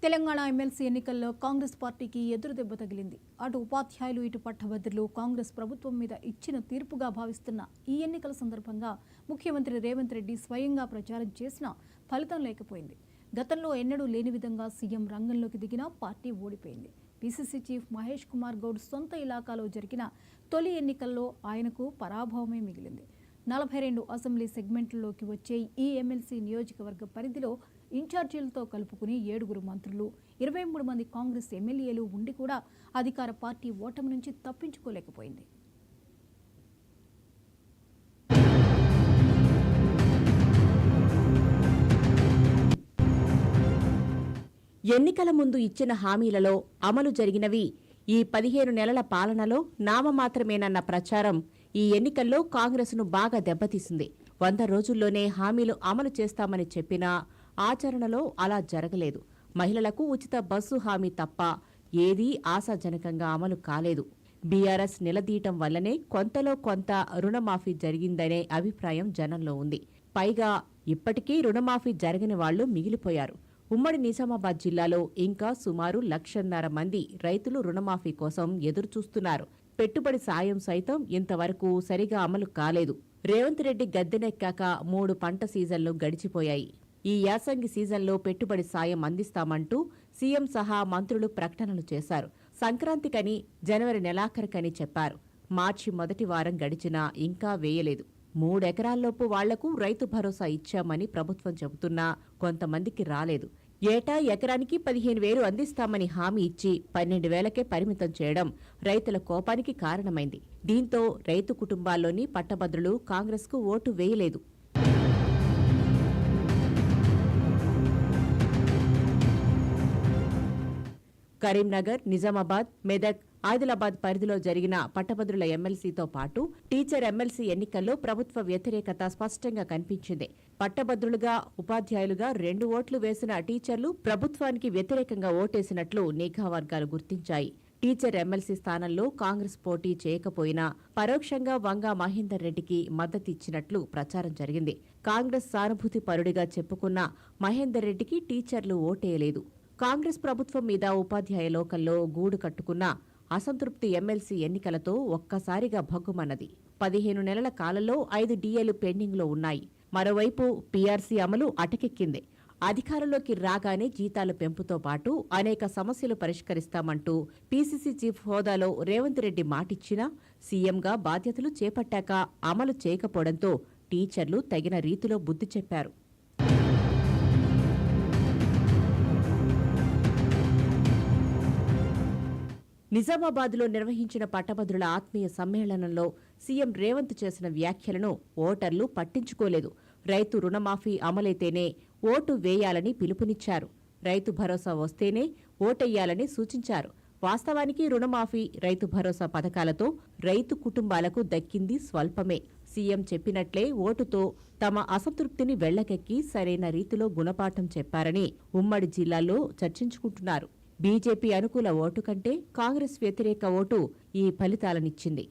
Telangana MLC ఎన్నికల్లో కాంగ్రెస్ పార్టీకి ఎదురుదెబ్బ తగిలింది. అటు ఉపాధ్యాయులు, ఇటు పట్టభద్రులు కాంగ్రెస్ ప్రభుత్వం మీద ఇచ్చిన తీర్పుగా భావిస్తున్న ఈ ఎన్నికల సందర్భంగా ముఖ్యమంత్రి రేవంత్ రెడ్డి స్వయంగా ప్రచారం చేసినా ఫలితం లేకపోయింది. గతంలో ఎన్నడూ లేని విధంగా సీఎం రంగంలోకి దిగినా పార్టీ ఓడిపోయింది. పీసీసీ చీఫ్ మహేష్ కుమార్ గౌడ్ సొంత ఇలాకాలో జరిగిన తొలి ఎన్నికల్లో ఆయనకు పరాభవమే మిగిలింది. 42 అసెంబ్లీ సెగ్మెంట్లలోకి వచ్చే ఈ ఎమ్మెల్సీ నియోజకవర్గ పరిధిలో ఇన్ఛార్జీలతో కలుపుకుని 7 మంత్రులు, 23 మంది కాంగ్రెస్ ఎమ్మెల్యేలు ఉండి కూడా అధికార పార్టీ ఓటమి నుంచి తప్పించుకోలేకపోయింది. ఎన్నికల ముందు ఇచ్చిన హామీలలో అమలు జరిగినవి ఈ 15 నెలల పాలనలో నామమాత్రమేనన్న ప్రచారం ఈ ఎన్నికల్లో కాంగ్రెస్ను బాగా దెబ్బతీసింది. 100 రోజుల్లోనే హామీలు అమలు చేస్తామని చెప్పినా ఆచరణలో అలా జరగలేదు. మహిళలకు ఉచిత బస్సు హామీ తప్ప ఏదీ ఆశాజనకంగా అమలు కాలేదు. బీఆర్ఎస్ నిలదీయటం వల్లనే కొంతలో కొంత రుణమాఫీ జరిగిందనే అభిప్రాయం జనంలో ఉంది. పైగా ఇప్పటికీ రుణమాఫీ జరగని వాళ్లు మిగిలిపోయారు. ఉమ్మడి నిజామాబాద్ జిల్లాలో ఇంకా సుమారు 1,50,000 మంది రైతులు రుణమాఫీ కోసం ఎదురుచూస్తున్నారు. పెట్టుబడి సాయం సైతం ఇంతవరకు సరిగా అమలు కాలేదు. రేవంత్ రెడ్డి గద్దెనెక్కాక 3 పంట సీజన్లు గడిచిపోయాయి. ఈ యాసంగి సీజన్లో పెట్టుబడి సాయం అందిస్తామంటూ సీఎం సహా మంత్రులు ప్రకటనలు చేశారు. సంక్రాంతికని, జనవరి నెలాఖరుకని చెప్పారు. మార్చి మొదటి వారం గడిచినా ఇంకా వేయలేదు. 3 ఎకరాల్లోపు వాళ్లకు రైతు భరోసా ఇచ్చామని ప్రభుత్వం చెబుతున్నా కొంతమందికి రాలేదు. ఏటా ఎకరానికి 15,000 అందిస్తామని హామీ ఇచ్చి 12,000కే పరిమితం చేయడం రైతుల కోపానికి కారణమైంది. దీంతో రైతు కుటుంబాల్లోని పట్టభద్రులు కాంగ్రెస్కు ఓటు వేయలేదు. కరీంనగర్, నిజామాబాద్, మెదక్, ఆదిలాబాద్ పరిధిలో జరిగిన పట్టభద్రుల ఎమ్మెల్సీతో పాటు టీచర్ ఎమ్మెల్సీ ఎన్నికల్లో ప్రభుత్వ వ్యతిరేకత స్పష్టంగా కనిపించింది. పట్టభద్రులుగా, ఉపాధ్యాయులుగా 2 ఓట్లు వేసిన టీచర్లు ప్రభుత్వానికి వ్యతిరేకంగా ఓటేసినట్లు నిఘా వర్గాలు గుర్తించాయి. టీచర్ ఎమ్మెల్సీ స్థానంలో కాంగ్రెస్ పోటీ చేయకపోయినా పరోక్షంగా వంగా మహేందర్ రెడ్డికి మద్దతిచ్చినట్లు ప్రచారం జరిగింది. కాంగ్రెస్ సానుభూతి పరుడిగా చెప్పుకున్న మహేందర్ రెడ్డికి టీచర్లు ఓటేయలేదు. కాంగ్రెస్ ప్రభుత్వం మీద ఉపాధ్యాయ లోకంలో గూడు కట్టుకున్న అసంతృప్తి ఎమ్మెల్సీ ఎన్నికలతో ఒక్కసారిగా భగ్గుమన్నది. 15 నెలల కాలంలో 5 డిఏలు పెండింగ్లో ఉన్నాయి. మరోవైపు పీఆర్సీ అమలు అటకెక్కింది. అధికారంలోకి రాగానే జీతాల పెంపుతో పాటు అనేక సమస్యలు పరిష్కరిస్తామంటూ పీసీసీ చీఫ్ హోదాలో రేవంత్ రెడ్డి మాటిచ్చినా సీఎంగా బాధ్యతలు చేపట్టాక అమలు చేయకపోవడంతో టీచర్లు తగిన రీతిలో బుద్ధి చెప్పారు. నిజామాబాద్లో నిర్వహించిన పట్టభద్రుల ఆత్మీయ సమ్మేళనంలో సీఎం రేవంత్ చేసిన వ్యాఖ్యలను ఓటర్లు పట్టించుకోలేదు. రైతు రుణమాఫీ అమలైతేనే ఓటు వేయాలని పిలుపునిచ్చారు. రైతు భరోసా వస్తేనే ఓటెయ్యాలని సూచించారు. వాస్తవానికి రుణమాఫీ, రైతు భరోసా పథకాలతో రైతు కుటుంబాలకు దక్కింది స్వల్పమే. సీఎం చెప్పినట్లే ఓటుతో తమ అసంతృప్తిని వెళ్లకెక్కి సరైన రీతిలో గుణపాఠం చెప్పారని ఉమ్మడి జిల్లాల్లో చర్చించుకుంటున్నారు. బీజేపీ అనుకూల ఓటు కంటే కాంగ్రెస్ వ్యతిరేక ఓటు ఈ ఫలితాలనిచ్చింది.